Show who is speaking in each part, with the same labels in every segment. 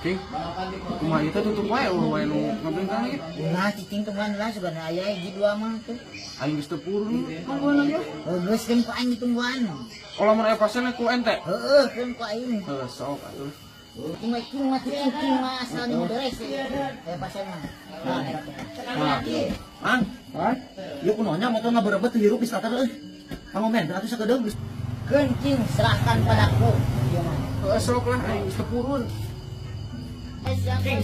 Speaker 1: Cing, kumaha itu tutup wae wae nu ngabengkang ieu.
Speaker 2: Nah, cicing tungguan lah sebenarnya aya hiji dua mah tuh.
Speaker 1: Aing geus teu purun tungguan lagi.
Speaker 2: Geus keun ku aing ditungguan.
Speaker 1: Kalau mun aya pasien ku ente.
Speaker 2: Heeh, keun ku aing.
Speaker 1: Sok atuh.
Speaker 2: Cing mah cicing mah asal di beres ya pasien mah.
Speaker 3: Mang, ieu kunaonnya motorna berebet hirup di starter euy. Pangomen, atuh sakedeung geus.
Speaker 2: Keun cing serahkan padaku. Ieu mah.
Speaker 1: Sok lah aing geus teu purun.
Speaker 2: Cing.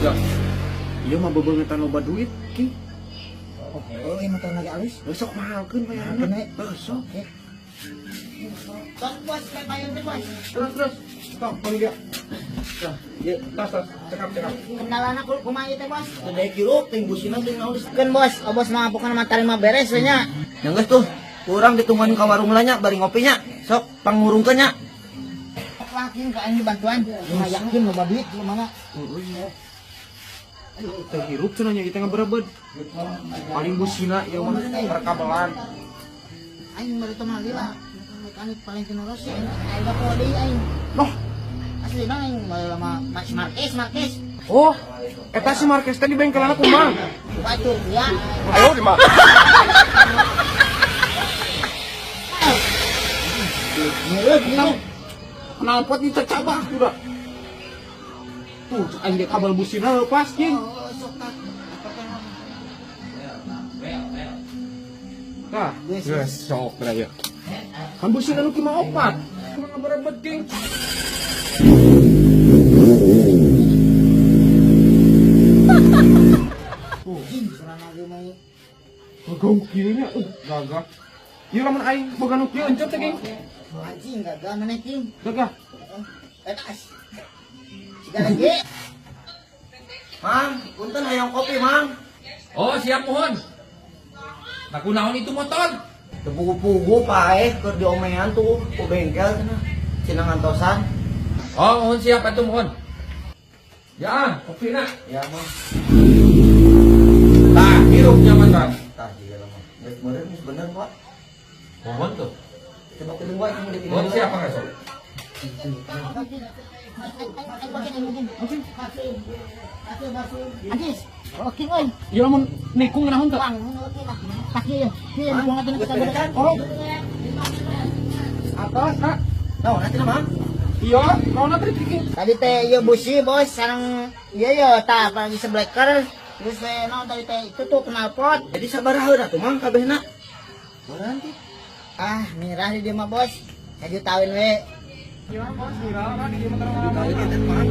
Speaker 1: Ya. Ieu mah bebeungetan loba duit, King.
Speaker 2: Oh, ini motor lagi alus.
Speaker 1: Sok mahalkeun bayaranna. Sok.
Speaker 2: Tos bos, kayak payung teh bos.
Speaker 1: Terus. Sok, panggil dia. Ya, tas. Cekap.
Speaker 2: Kendalana kumaha ieu teh bos?
Speaker 3: Teu hirup teh busina teh naon.
Speaker 2: Keun bos, bos mah bukan mah tarima beres we nya.
Speaker 3: Yang geus tuh, urang ditungguan ka warung lanya bari ngopinya. Sok pangurungkeun nya.
Speaker 2: Yakin ke aing bantuan. Mah yakin loba duit lu mana?
Speaker 1: Teu hirup cenah nya kita ngaberebed. Paling busina ieu mah perkabelan.
Speaker 2: Aing baru teman lila. Mekanik paling tinuros ya. Aing gak kode aing.
Speaker 1: Noh,
Speaker 2: Aslina aing lama Mas Marquez.
Speaker 1: oh, eta si Marquez teh di bengkelanna kumaha?
Speaker 2: Batu ya.
Speaker 1: Ayo di mah. Kenapa dicacabah sudah? Tuh, aing ge kabel busina lepas, Cing.
Speaker 2: Oh, sok tak.
Speaker 1: Tah, geus sok raya. Kan busina nu kieu opat. Kumaha ngaberebed, Cing?
Speaker 2: Jing serana ge mah.
Speaker 1: Gagah kieu nya, gagah. Ieu lamun aing boga nu kieu encet teh, Cing.
Speaker 2: Anjing gagah mana cing?
Speaker 1: Gagah.
Speaker 2: Etas. Siga lagi.
Speaker 3: Mang, punten hayang kopi, Mang.
Speaker 4: Oh, siap mohon. Nah, kunaon itu motor?
Speaker 3: Teu pugu-pugu paeh keur diomean tuh ku bengkel cenah. Cenah ngantosan.
Speaker 4: Oh, mohon siap atuh mohon. Ya, kopi nak.
Speaker 3: Ya, Mang.
Speaker 4: Tah, hirup nyaman kan.
Speaker 3: Tah ieu lah, Mang. Geus meureun geus bener, Pak.
Speaker 4: Mohon tuh.
Speaker 3: Coba kedeung wae cing
Speaker 4: Mohon siapa nggak sok?
Speaker 2: Anjis. Oke oi.
Speaker 1: Ieu lamun nikung naon teh?
Speaker 2: Bang, oke lah. Kaki ya. Kieu buang atuh kita berekan.
Speaker 1: Oh. Atas, Kak.
Speaker 3: Naon atuh, Mang?
Speaker 1: Iya, naon teh Cing?
Speaker 2: Tadi teh ieu busi bos, sareng ieu ya tah lagi sebleker. Terus teh naon tadi teh itu tuh knalpot.
Speaker 3: Jadi sabaraha atuh, Mang, kabehna? Meureun teh.
Speaker 2: Ah, mirah di dia mah bos. Sajutawan we.
Speaker 1: Gimana bos? Viral kan di motor
Speaker 3: Kali kita, Mang.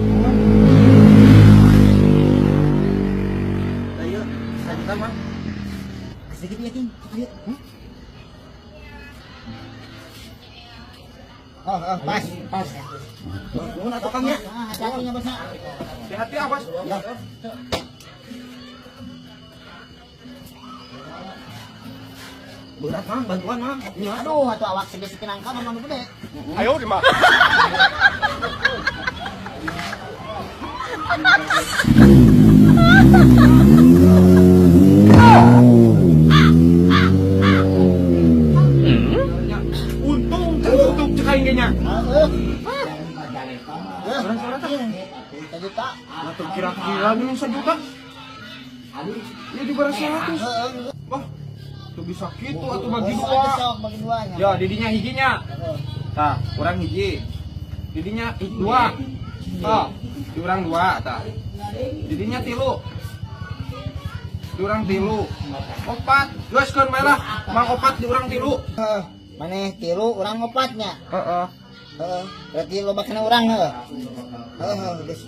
Speaker 3: Ayo, lanjut, Mang.
Speaker 2: Sedikit ya, King. Lihat. Oh, pas.
Speaker 3: Nuhun atuh Kang ya.
Speaker 2: Ah, hati-hati nya bosnya.
Speaker 1: Hati-hati ah, Bos.
Speaker 3: Ya. Berat, Mang, bantuan, Mang.
Speaker 2: Aduh, atuh awak segede nangka mah nu gede.
Speaker 1: Ayo di mah. Untung tutup cek aing ge nya.
Speaker 2: Heeh. Sejuta.
Speaker 1: Atuh kira-kira nu 1 juta. Ieu di bara 100.
Speaker 2: Heeh.
Speaker 1: Wah, tuh bisa kitu atuh bagi
Speaker 2: Bagi
Speaker 1: dua.
Speaker 2: sok bagi duanya.
Speaker 1: Ya, didinya hijinya. Tah, urang hiji. Didinya dua. Tah, di urang dua tah. Didinya 3. Di urang 3. 4. Geuskeun bae lah. Mang 4 di urang 3.
Speaker 2: Heeh. Maneh 3 urang opatnya.
Speaker 1: Heeh.
Speaker 2: Heeh. Berarti loba kana urang heuh. Heeh, geus.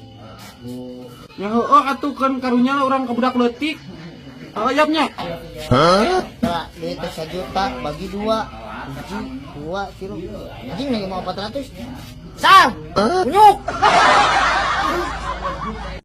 Speaker 1: Ya heueuh atuh kan karunya urang ka budak leutik. Ayapnya.
Speaker 2: Tah, duit teh 1 juta bagi 2. Hiji, 2, 3. Anjing nih mau 400. Sal! Kunyuk!